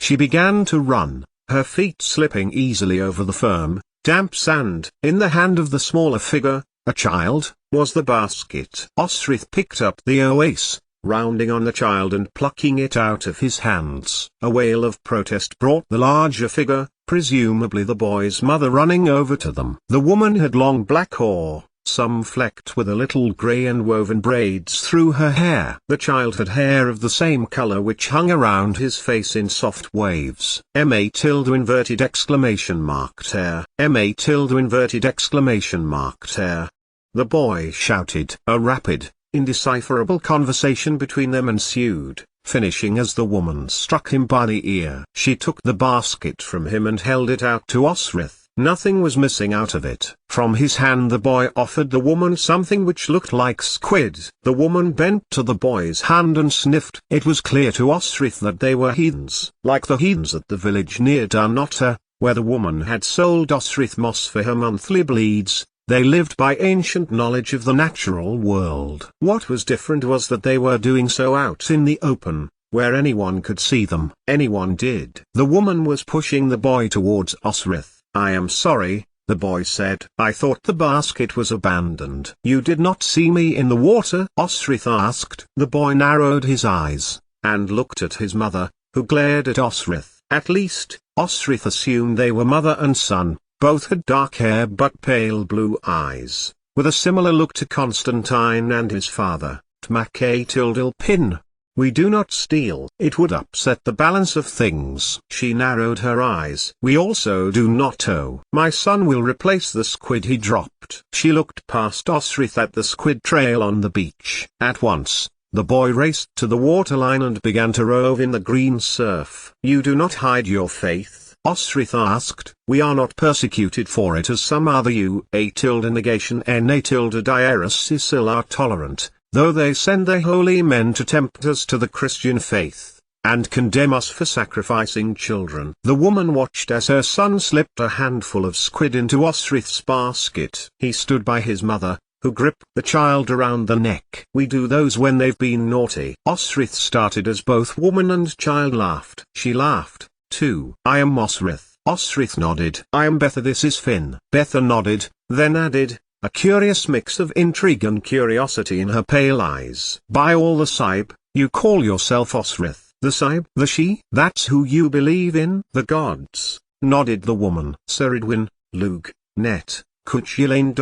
She began to run, her feet slipping easily over the firm, damp sand. In the hand of the smaller figure, a child, was the basket. Osrith picked up the oasis, rounding on the child and plucking it out of his hands. A wail of protest brought the larger figure, presumably the boy's mother, running over to them. The woman had long black hair, some flecked with a little grey and woven braids through her hair. The child had hair of the same colour which hung around his face in soft waves. M.A. inverted exclamation mark hair. M.A. inverted exclamation mark hair. The boy shouted. A rapid, indecipherable conversation between them ensued, finishing as the woman struck him by the ear. She took the basket from him and held it out to Osrith. Nothing was missing out of it. From his hand the boy offered the woman something which looked like squid. The woman bent to the boy's hand and sniffed. It was clear to Osrith that they were heathens, like the heathens at the village near Dunnottar, where the woman had sold Osrith moss for her monthly bleeds. They lived by ancient knowledge of the natural world. What was different was that they were doing so out in the open, where anyone could see them. Anyone did. The woman was pushing the boy towards Osrith. "I am sorry," the boy said. "I thought the basket was abandoned." "You did not see me in the water?" Osrith asked. The boy narrowed his eyes, and looked at his mother, who glared at Osrith. At least, Osrith assumed they were mother and son. Both had dark hair but pale blue eyes, with a similar look to Constantine and his father. Tmak-a-tilde-pin. "We do not steal. It would upset the balance of things." She narrowed her eyes. "We also do not owe. My son will replace the squid he dropped." She looked past Osrith at the squid trail on the beach. At once, the boy raced to the waterline and began to rove in the green surf. "You do not hide your faith?" Osrith asked. "We are not persecuted for it as some other U-A-negation-N-A-diaris-Sisil are tolerant, though they send their holy men to tempt us to the Christian faith, and condemn us for sacrificing children." The woman watched as her son slipped a handful of squid into Osrith's basket. He stood by his mother, who gripped the child around the neck. "We do those when they've been naughty." Osrith started as both woman and child laughed. She laughed, too. "I am Osrith." Osrith nodded. "I am Betha. This is Finn." Betha nodded, then added, a curious mix of intrigue and curiosity in her pale eyes. "By all the Sahib, you call yourself Osrith." "The Sahib? The she? That's who you believe in?" "The gods," nodded the woman. "Saridwin, Lug, Net, Kuchilane ...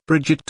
Bridget ...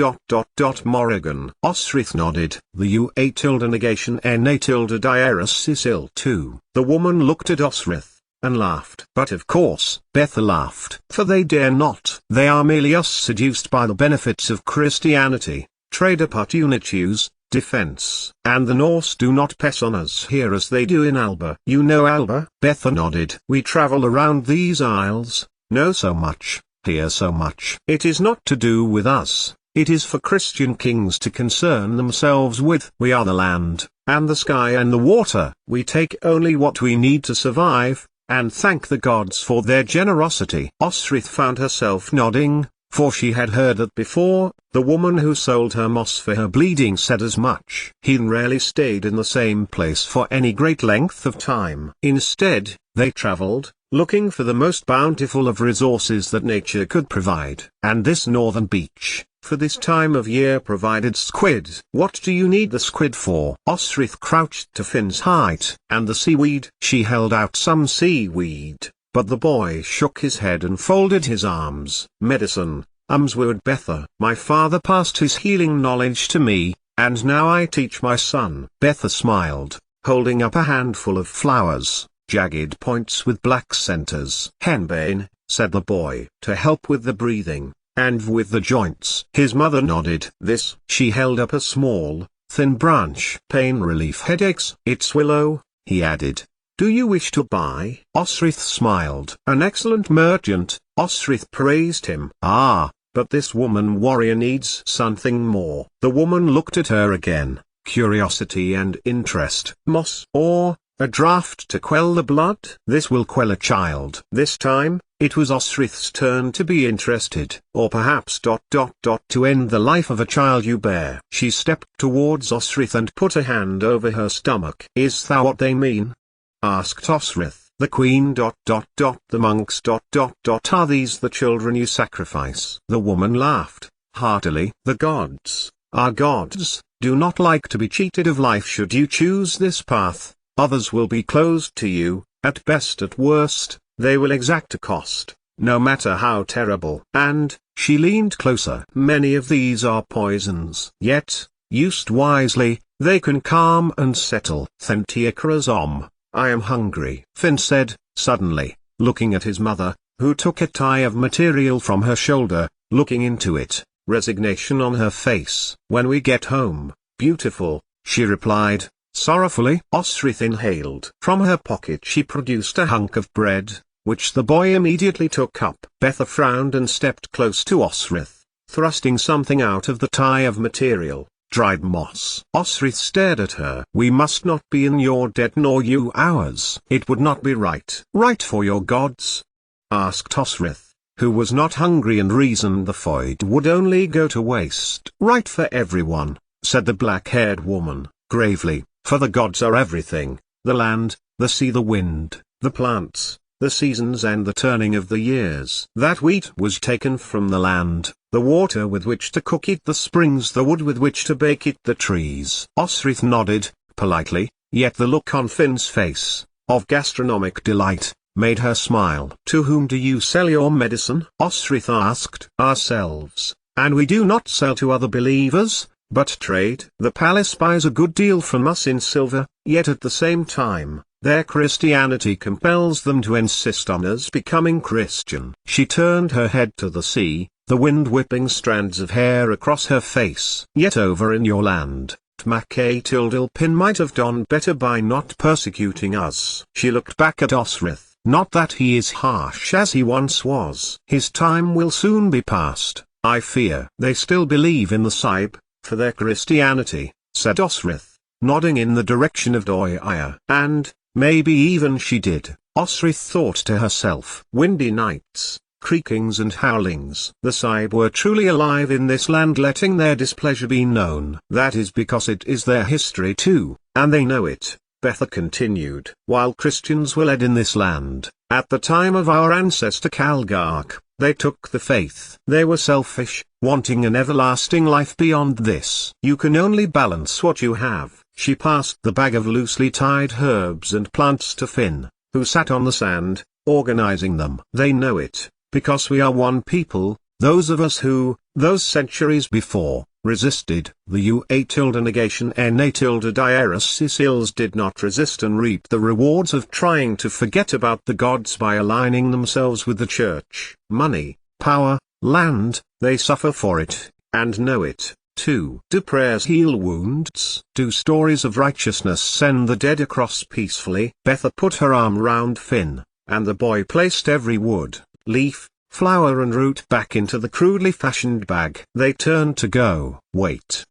Morrigan." Osrith nodded. "The U-A-negation-N-A-diaris-Sisil too." The woman looked at Osrith and laughed. "But of course," Betha laughed, "for they dare not. They are merely us seduced by the benefits of Christianity, trade opportunities, defense. And the Norse do not press on us here as they do in Alba." "You know Alba?" Betha nodded. "We travel around these isles, know so much, hear so much." "It is not to do with us. It is for Christian kings to concern themselves with. We are the land, and the sky and the water. We take only what we need to survive, and thank the gods for their generosity." Osrith found herself nodding, for she had heard that before. The woman who sold her moss for her bleeding said as much. He rarely stayed in the same place for any great length of time. Instead, they traveled, looking for the most bountiful of resources that nature could provide. And this northern beach, for this time of year, provided squid. "What do you need the squid for?" Osrith crouched to Finn's height. "And the seaweed." She held out some seaweed, but the boy shook his head and folded his arms. "Medicine," umsword Betha. "My father passed his healing knowledge to me, and now I teach my son." Betha smiled, holding up a handful of flowers, jagged points with black centers. "Henbane," said the boy, "to help with the breathing, and with the joints." His mother nodded. "This." She held up a small, thin branch. "Pain relief headaches." "It's willow," he added. "Do you wish to buy?" Osrith smiled. "An excellent merchant." Osrith praised him. "Ah, but this woman warrior needs something more." The woman looked at her again, curiosity and interest. "Moss, or a draught to quell the blood?" "This will quell a child." This time, it was Osrith's turn to be interested. "Or perhaps ... to end the life of a child you bear." She stepped towards Osrith and put a hand over her stomach. "Is that what they mean?" asked Osrith. The queen. The monks. Are these the children you sacrifice? The woman laughed heartily. The gods, our gods, do not like to be cheated of life. Should you choose this path, others will be closed to you. At best, at worst, they will exact a cost, no matter how terrible. And, she leaned closer, many of these are poisons. Yet, used wisely, they can calm and settle. Thentiakrazom, I am hungry, Finn said, suddenly, looking at his mother, who took a tie of material from her shoulder, looking into it, resignation on her face. When we get home, beautiful, she replied, sorrowfully. Osrith inhaled. From her pocket she produced a hunk of bread, which the boy immediately took up. Betha frowned and stepped close to Osrith, thrusting something out of the tie of material. Dried moss. Osrith stared at her. We must not be in your debt nor you ours. It would not be right. Right for your gods? Asked Osrith, who was not hungry and reasoned the food would only go to waste. Right for everyone, said the black-haired woman, gravely, for the gods are everything, the land, the sea, the wind, the plants, the seasons and the turning of the years. That wheat was taken from the land, the water with which to cook it, the springs, the wood with which to bake it, the trees. Osrith nodded, politely, yet the look on Finn's face, of gastronomic delight, made her smile. To whom do you sell your medicine? Osrith asked. Ourselves, and we do not sell to other believers, but trade. The palace buys a good deal from us in silver, yet at the same time, their Christianity compels them to insist on us becoming Christian. She turned her head to the sea, the wind whipping strands of hair across her face. Yet over in your land, Tmakatildilpin might have done better by not persecuting us. She looked back at Osrith. Not that he is harsh as he once was. His time will soon be past, I fear. They still believe in the Sahib, for their Christianity, said Osrith, nodding in the direction of Doya. And, maybe even she did, Osrith thought to herself. Windy nights, creakings and howlings. The Sahib were truly alive in this land, letting their displeasure be known. That is because it is their history too, and they know it. Betha continued. While Christians were led in this land, at the time of our ancestor Kalgark, they took the faith. They were selfish, wanting an everlasting life beyond this. You can only balance what you have. She passed the bag of loosely tied herbs and plants to Finn, who sat on the sand, organizing them. They know it, because we are one people, those of us who, those centuries before, resisted. The negation Sicils did not resist and reap the rewards of trying to forget about the gods by aligning themselves with the church. Money, power, land, they suffer for it, and know it, too. Do prayers heal wounds? Do stories of righteousness send the dead across peacefully? Betha put her arm round Finn, and the boy placed every wood, leaf, flower and root back into the crudely fashioned bag. They turned to go. Wait!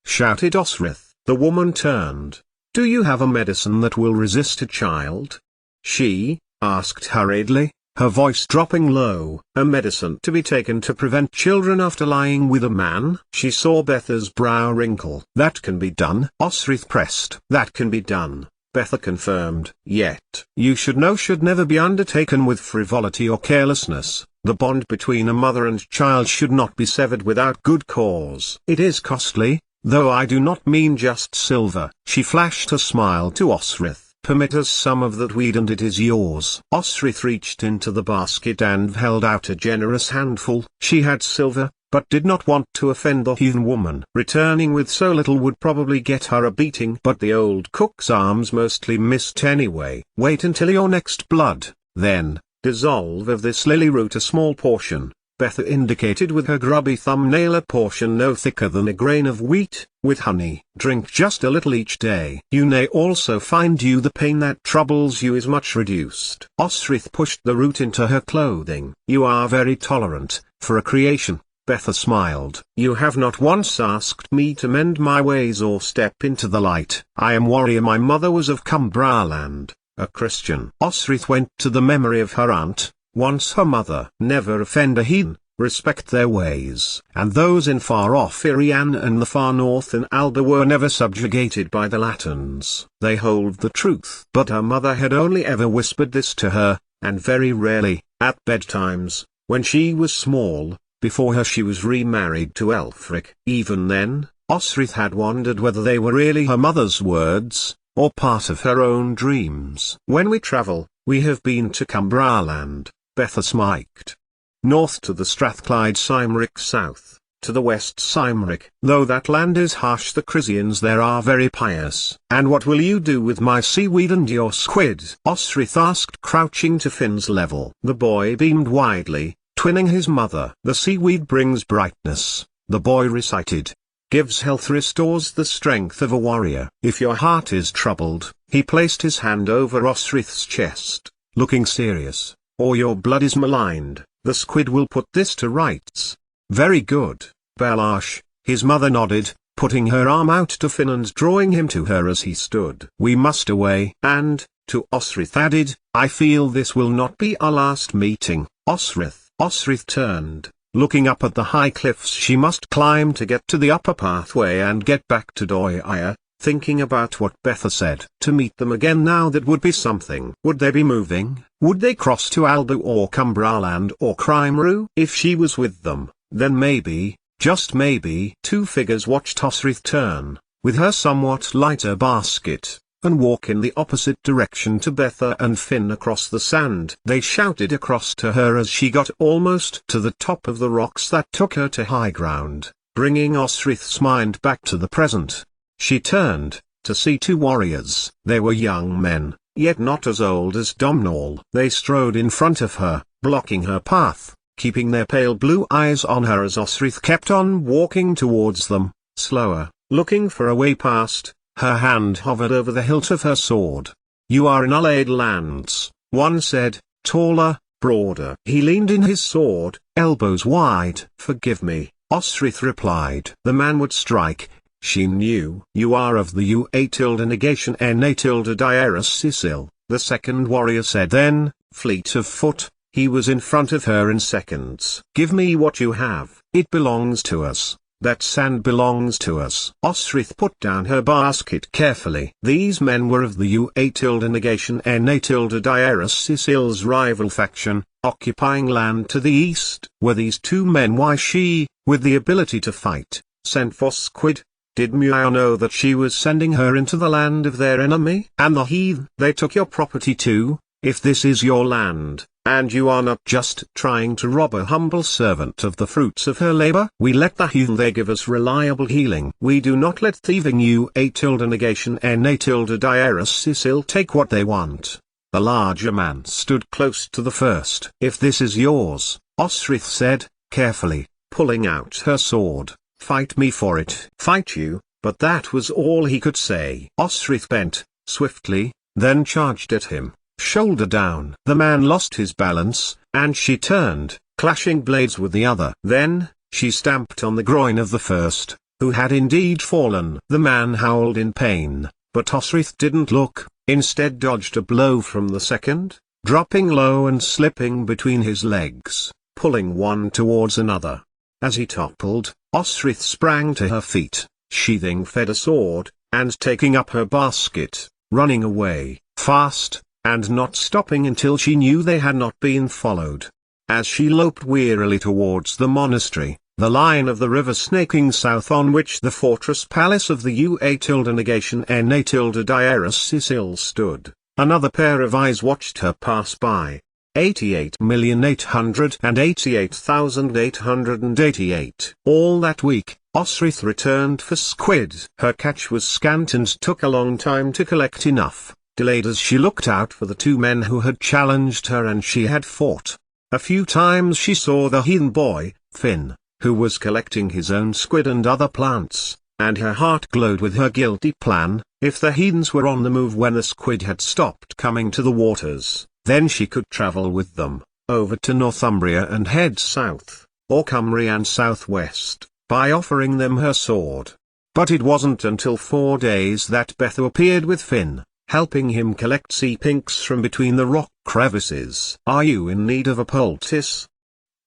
Shouted Osrith. The woman turned. Do you have a medicine that will resist a child? She asked hurriedly, her voice dropping low. A medicine to be taken to prevent children after lying with a man? She saw Betha's brow wrinkle. That can be done. Osrith pressed. That can be done. Betha confirmed. Yet, you should know should never be undertaken with frivolity or carelessness. The bond between a mother and child should not be severed without good cause. It is costly, though I do not mean just silver. She flashed a smile to Osrith. Permit us some of that weed and it is yours. Osrith reached into the basket and held out a generous handful. She had silver, but did not want to offend the heathen woman. Returning with so little would probably get her a beating, but the old cook's arms mostly missed anyway. Wait until your next blood, then. Dissolve of this lily root a small portion. Betha indicated with her grubby thumbnail a portion no thicker than a grain of wheat, with honey. Drink just a little each day. You may also find you the pain that troubles you is much reduced. Osrith pushed the root into her clothing. You are very tolerant, for a creation. Betha smiled. You have not once asked me to mend my ways or step into the light. I am warrior. My mother was of Cumbraland, a Christian. Osrith went to the memory of her aunt, once her mother. Never offend a heathen, respect their ways. And those in far-off Irian and the far north in Alba were never subjugated by the Latins. They hold the truth. But her mother had only ever whispered this to her, and very rarely, at bedtimes, when she was small, before her she was remarried to Elfric. Even then, Osrith had wondered whether they were really her mother's words, or part of her own dreams. When we travel, we have been to Cumbraland, Betha smiked. North to the Strathclyde Cymric, south, to the West Cymric. Though that land is harsh, the Crisians there are very pious. And what will you do with my seaweed and your squid? Osrith asked, crouching to Finn's level. The boy beamed widely, twinning his mother. The seaweed brings brightness, the boy recited. Gives health, restores the strength of a warrior. If your heart is troubled, he placed his hand over Osrith's chest, looking serious, or your blood is maligned, the squid will put this to rights. Very good, Belash, his mother nodded, putting her arm out to Finn and drawing him to her as he stood. We must away. And, to Osrith added, I feel this will not be our last meeting. Osrith turned, looking up at the high cliffs she must climb to get to the upper pathway and get back to Doia, thinking about what Betha said. To meet them again now, that would be something. Would they be moving? Would they cross to Alba or Cumbraland or Cymru? If she was with them, then maybe, just maybe. Two figures watched Osrith turn, with her somewhat lighter basket, and walk in the opposite direction to Betha and Finn across the sand. They shouted across to her as she got almost to the top of the rocks that took her to high ground, bringing Osrith's mind back to the present. She turned, to see two warriors. They were young men, yet not as old as Domhnall. They strode in front of her, blocking her path, keeping their pale blue eyes on her as Osrith kept on walking towards them, slower, looking for a way past. Her hand hovered over the hilt of her sword. You are in Ullaid lands, one said, taller, broader. He leaned in his sword, elbows wide. Forgive me, Osrith replied. The man would strike, she knew. You are of the U-A negation N-A Diarus Sisil, the second warrior said. Then, fleet of foot, he was in front of her in seconds. Give me what you have. It belongs to us. That sand belongs to us. Osrith put down her basket carefully. These men were of the U-A negation N-A Diarus Sisil's rival faction, occupying land to the east. Were these two men why she, with the ability to fight, sent for squid? Did Muir know that she was sending her into the land of their enemy? And the heathen? They took your property too, if this is your land, and you are not just trying to rob a humble servant of the fruits of her labor. We let the heathen, they give us reliable healing. We do not let thieving U-A negation N-A Diarus Sisil take what they want. The larger man stood close to the first. If this is yours, Osrith said, carefully, pulling out her sword. Fight me for it. Fight you, but that was all he could say. Osrith bent, swiftly, then charged at him, shoulder down. The man lost his balance, and she turned, clashing blades with the other. Then, she stamped on the groin of the first, who had indeed fallen. The man howled in pain, but Osrith didn't look, instead dodged a blow from the second, dropping low and slipping between his legs, pulling one towards another. As he toppled, Osrith sprang to her feet, sheathing Fedda sword, and taking up her basket, running away, fast, and not stopping until she knew they had not been followed. As she loped wearily towards the monastery, the line of the river snaking south on which the fortress palace of the U-A negation N-A Diarus Sisil stood, another pair of eyes watched her pass by. 88,888,888. All that week, Osrith returned for squid. Her catch was scant and took a long time to collect enough, delayed as she looked out for the two men who had challenged her and she had fought. A few times she saw the heathen boy, Finn, who was collecting his own squid and other plants, and her heart glowed with her guilty plan. If the heathens were on the move when the squid had stopped coming to the waters, then she could travel with them, over to Northumbria and head south, or Cymru and southwest, by offering them her sword. But it wasn't until 4 days that Betha appeared with Finn, helping him collect sea pinks from between the rock crevices. Are you in need of a poultice?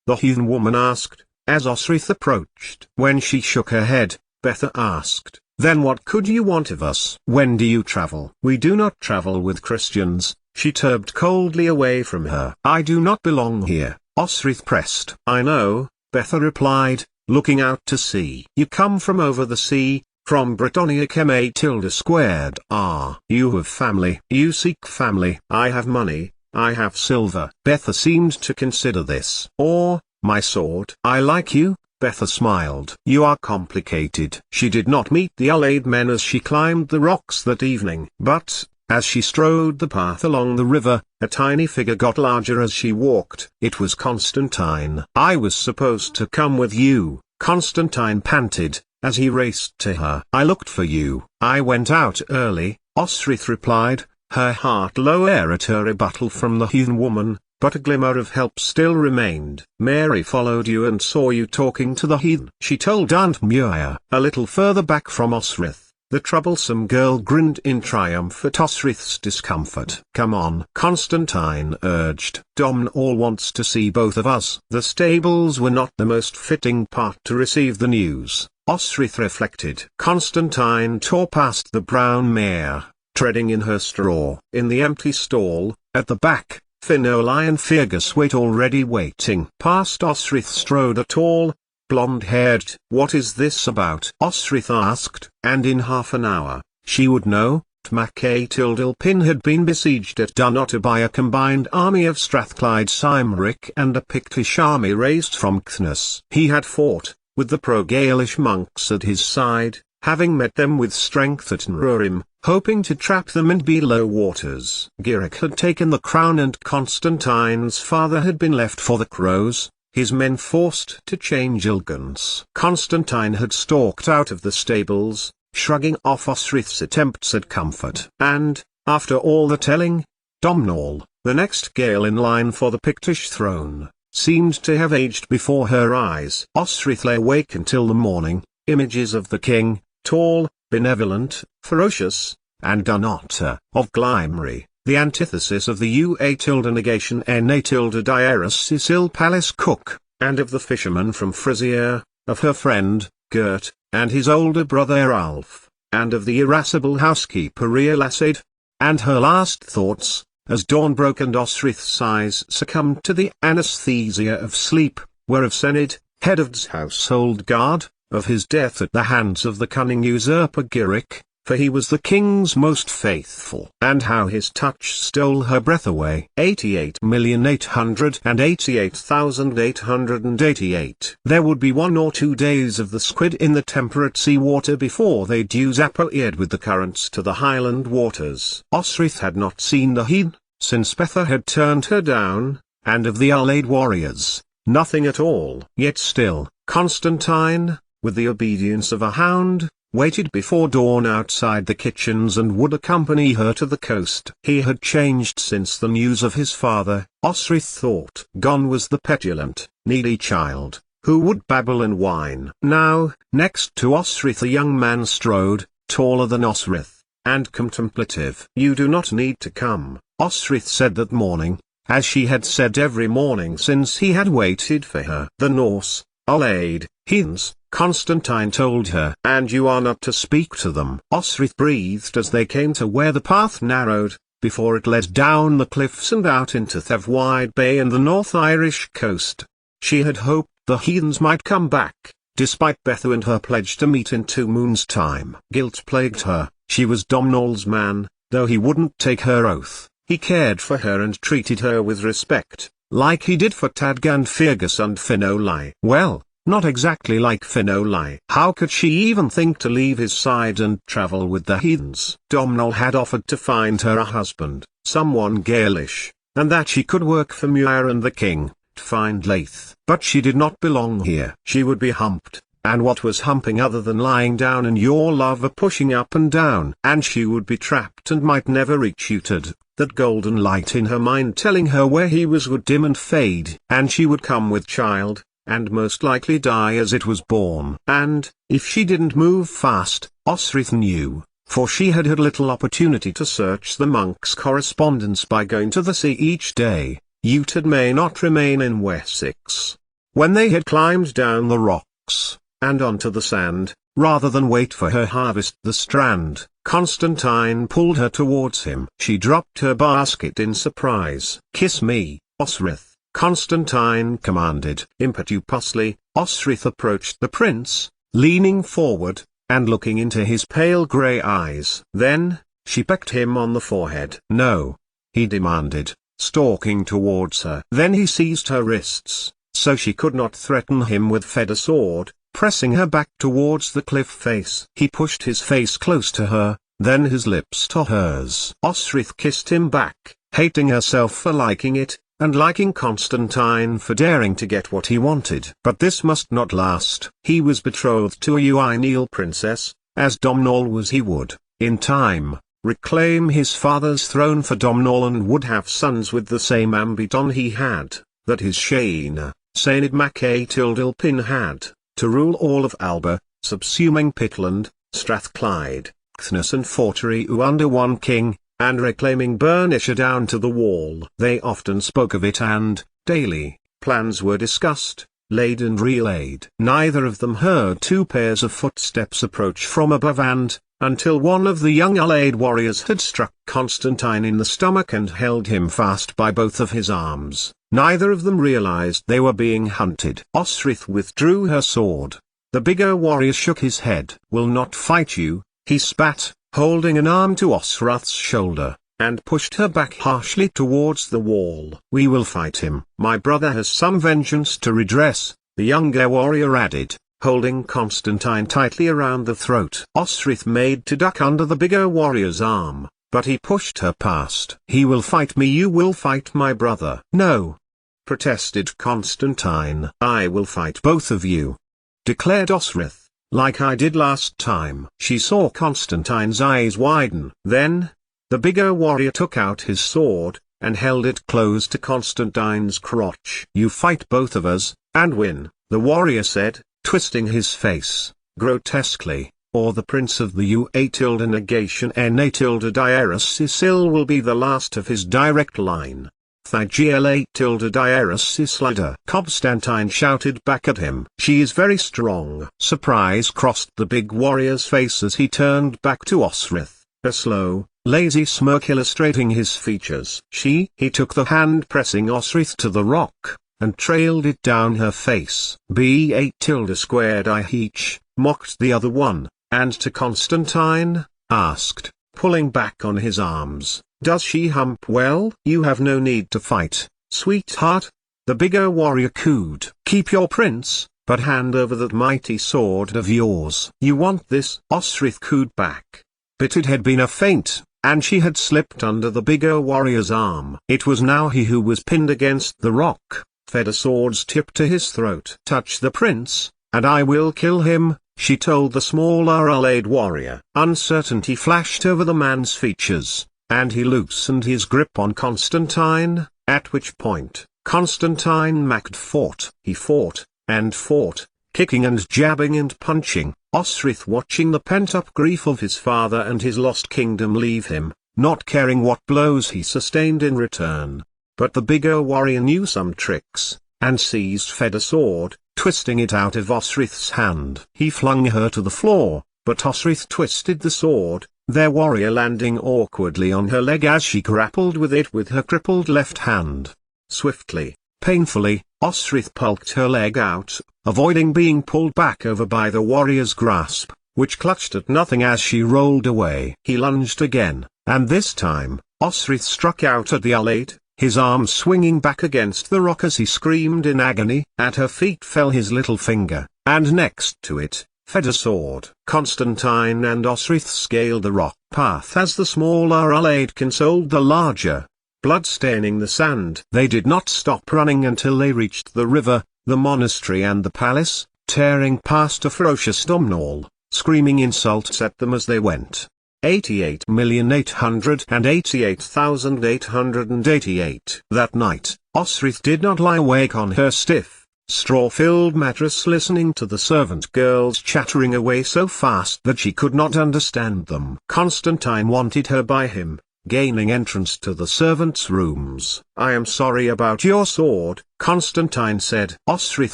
the heathen woman asked, as Osrith approached. When she shook her head, Betha asked, "Then what could you want of us? When do you travel?" "We do not travel with Christians," she turned coldly away from her. "I do not belong here," Osrith pressed. "I know," Betha replied, looking out to sea. "You come from over the sea, from Britannia-2 You have family. You seek family. I have money, I have silver." Betha seemed to consider this. "Or, my sword." "I like you," Betha smiled. "You are complicated." She did not meet the allied men as she climbed the rocks that evening. But, as she strode the path along the river, a tiny figure got larger as she walked. It was Constantine. "I was supposed to come with you," Constantine panted, as he raced to her. "I looked for you." "I went out early," Osrith replied, her heart lower at her rebuttal from the heathen woman, but a glimmer of help still remained. "Mary followed you and saw you talking to the heathen," she told Aunt Muir. A little further back from Osrith, the troublesome girl grinned in triumph at Osrith's discomfort. "Come on," Constantine urged. "Domhnall wants to see both of us." The stables were not the most fitting part to receive the news, Osrith reflected. Constantine tore past the brown mare, treading in her straw. In the empty stall, at the back, Finoli and Fergus were already waiting. Past Osrith strode a tall, blonde-haired. "What is this about?" Osrith asked, and in half an hour, she would know. Mac-Tildilpin had been besieged at Dunnottar by a combined army of Strathclyde Cymric and a Pictish army raised from Cthnus. He had fought, with the pro-Gaelish monks at his side, having met them with strength at Nrurim, hoping to trap them in below waters. Giric had taken the crown and Constantine's father had been left for the crows, his men forced to change allegiance. Constantine had stalked out of the stables, shrugging off Osrith's attempts at comfort. And, after all the telling, Domhnall, the next Gael in line for the Pictish throne, seemed to have aged before her eyes. Osrith lay awake until the morning, images of the king, tall, benevolent, ferocious, and Dunnottar, of Glimmery, the antithesis of the ua-negation na-diaris palace cook, and of the fisherman from Frisier, of her friend, Gert, and his older brother Alf, and of the irascible housekeeper Rialassaid. And her last thoughts, as dawn broke and Osrith's eyes succumbed to the anesthesia of sleep, were of Senid, head of his household guard, of his death at the hands of the cunning usurper Giric, for he was the king's most faithful, and how his touch stole her breath away. 88,888,888. There would be 1 or 2 days of the squid in the temperate sea water before they disappeared with the currents to the highland waters. Osrith had not seen the heathen, since Betha had turned her down, and of the allied warriors, nothing at all. Yet still, Constantine, with the obedience of a hound, waited before dawn outside the kitchens and would accompany her to the coast. He had changed since the news of his father, Osrith thought. Gone was the petulant, needy child, who would babble and whine. Now, next to Osrith a young man strode, taller than Osrith, and contemplative. "You do not need to come," Osrith said that morning, as she had said every morning since he had waited for her. "The Norse, allied, heathens," Constantine told her. "And you are not to speak to them." Osrith breathed as they came to where the path narrowed, before it led down the cliffs and out into Thevwide Bay and the North Irish coast. She had hoped the heathens might come back, despite Betha and her pledge to meet in 2 moons' time. Guilt plagued her. She was Domhnall's man, though he wouldn't take her oath. He cared for her and treated her with respect, like he did for Tadgan Fergus and Finoli. Well, not exactly like Finoli. How could she even think to leave his side and travel with the heathens? Domhnall had offered to find her a husband, someone Gaelish, and that she could work for Muir and the king, to find Leith. But she did not belong here. She would be humped, and what was humping other than lying down and your lover pushing up and down? And she would be trapped and might never reach Utad. That golden light in her mind telling her where he was would dim and fade. And she would come with child, and most likely die as it was born. And, if she didn't move fast, Osrith knew, for she had had little opportunity to search the monk's correspondence by going to the sea each day, Utad may not remain in Wessex. When they had climbed down the rocks, and onto the sand, rather than wait for her harvest the strand, Constantine pulled her towards him. She dropped her basket in surprise. "Kiss me, Osrith," Constantine commanded. Impetuously, Osrith approached the prince, leaning forward, and looking into his pale grey eyes. Then, she pecked him on the forehead. "No," he demanded, stalking towards her. Then he seized her wrists, so she could not threaten him with fed sword, pressing her back towards the cliff face. He pushed his face close to her, then his lips to hers. Osrith kissed him back, hating herself for liking it, and liking Constantine for daring to get what he wanted. But this must not last. He was betrothed to a Uineal princess, as Domnall was. He would, in time, reclaim his father's throne for Domnall and would have sons with the same ambition he had, that his Shaina, Sainid Mac-Tildilpin had, to rule all of Alba, subsuming Pitland, Strathclyde, Caithness and Fortary under one king, and reclaiming Bernicia down to the wall. They often spoke of it and, daily, plans were discussed, laid and relayed. Neither of them heard two pairs of footsteps approach from above and, until one of the young allied warriors had struck Constantine in the stomach and held him fast by both of his arms, neither of them realized they were being hunted. Osrith withdrew her sword. The bigger warrior shook his head. "Will not fight you," he spat, holding an arm to Osrath's shoulder, and pushed her back harshly towards the wall. "We will fight him." "My brother has some vengeance to redress," the younger warrior added, holding Constantine tightly around the throat. Osrith made to duck under the bigger warrior's arm, but he pushed her past. "He will fight me. You will fight my brother." "No," protested Constantine. "I will fight both of you," declared Osrith. "Like I did last time." She saw Constantine's eyes widen. Then, the bigger warrior took out his sword, and held it close to Constantine's crotch. "You fight both of us, and win," the warrior said, twisting his face, grotesquely, "or the prince of the Uatilda negation Natilda Diarus Sisil will be the last of his direct line. Thigla tilde Diarus Sislida." Constantine shouted back at him. "She is very strong." Surprise crossed the big warrior's face as he turned back to Osrith, a slow, lazy smirk illustrating his features. He took the hand pressing Osrith to the rock, and trailed it down her face. "B8 tilde squared I each," mocked the other one, and to Constantine, asked, pulling back on his arms, "Does she hump well?" "You have no need to fight, sweetheart," the bigger warrior cooed. "Keep your prince, but hand over that mighty sword of yours." "You want this?" Osrith cooed back. But it had been a feint, and she had slipped under the bigger warrior's arm. It was now he who was pinned against the rock, fed a sword's tip to his throat. "Touch the prince, and I will kill him," she told the smaller allied warrior. Uncertainty flashed over the man's features, and he loosened his grip on Constantine, at which point, Constantine Mac fought. He fought, and fought, kicking and jabbing and punching, Osrith watching the pent-up grief of his father and his lost kingdom leave him, not caring what blows he sustained in return. But the bigger warrior knew some tricks, and seized Fedor sword, twisting it out of Osrith's hand. He flung her to the floor, but Osrith twisted the sword, their warrior landing awkwardly on her leg as she grappled with it with her crippled left hand. Swiftly, painfully, Osrith pulked her leg out, avoiding being pulled back over by the warrior's grasp, which clutched at nothing as she rolled away. He lunged again, and this time, Osrith struck out at the allied, his arm swinging back against the rock as he screamed in agony. At her feet fell his little finger, and next to it, Fedor sword. Constantine and Osrith scaled the rock path as the smaller allied consoled the larger, blood-staining the sand. They did not stop running until they reached the river, the monastery and the palace, tearing past a ferocious Domnall, screaming insults at them as they went. 88,888,888. That night, Osrith did not lie awake on her stiff, straw-filled mattress listening to the servant girls chattering away so fast that she could not understand them. Constantine wanted her by him, gaining entrance to the servants' rooms. "I am sorry about your sword," Constantine said. Osrith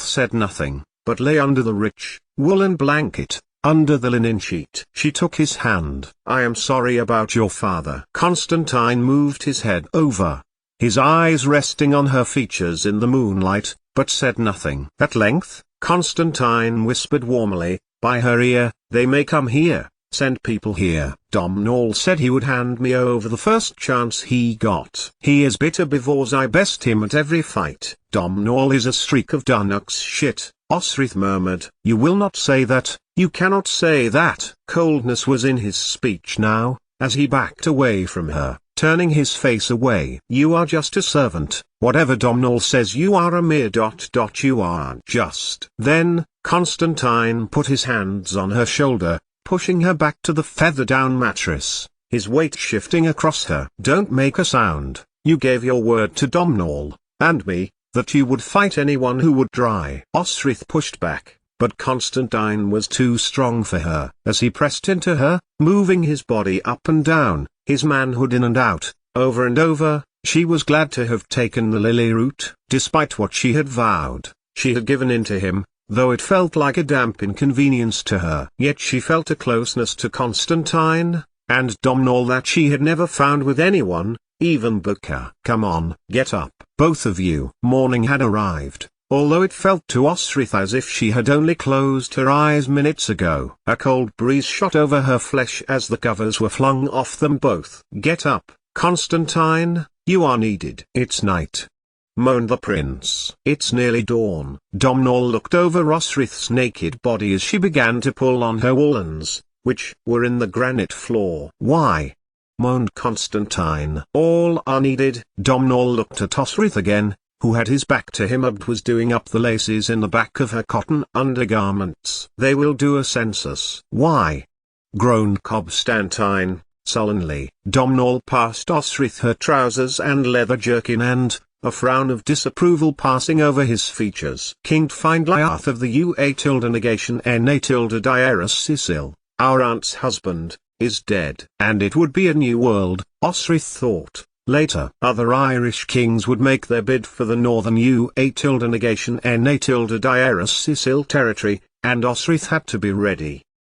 said nothing, but lay under the rich, woolen blanket, under the linen sheet. She took his hand. "I am sorry about your father." Constantine moved his head over, his eyes resting on her features in the moonlight, but said nothing. At length, Constantine whispered warmly, by her ear, "They may come here. Send people here." Domhnall said he would hand me over the first chance he got. "He is bitter because I best him at every fight." "Domhnall is a streak of Dunnock's shit," Osrith murmured. "You will not say that, you cannot say that." Coldness was in his speech now, as he backed away from her, turning his face away. "You are just a servant, whatever Domhnall says you are a mere ... you aren't just." Then, Constantine put his hands on her shoulder, pushing her back to the feather-down mattress, his weight shifting across her. "Don't make a sound. You gave your word to Domhnall, and me, that you would fight anyone who would try." Osrith pushed back, but Constantine was too strong for her. As he pressed into her, moving his body up and down, his manhood in and out, over and over, she was glad to have taken the lily route. Despite what she had vowed, she had given in to him, though it felt like a damp inconvenience to her. Yet she felt a closeness to Constantine, and Domhnall that she had never found with anyone, even Booker. "Come on, get up, both of you." Morning had arrived, although it felt to Osrith as if she had only closed her eyes minutes ago. A cold breeze shot over her flesh as the covers were flung off them both. "Get up, Constantine, you are needed." "It's night," moaned the prince. "It's nearly dawn." Domhnall looked over Osrith's naked body as she began to pull on her woolens, which were in the granite floor. "Why?" moaned Constantine. "All are needed." Domhnall looked at Osrith again, who had his back to him and was doing up the laces in the back of her cotton undergarments. "They will do a census." "Why?" groaned Constantine, sullenly. Domhnall passed Osrith her trousers and leather jerkin and, a frown of disapproval passing over his features. "King Findliath of the negation Diarus Cecil, our aunt's husband, is dead." And it would be a new world, Osrith thought. Later, other Irish kings would make their bid for the northern negation Diarus Cecil territory, and Osrith had to be ready.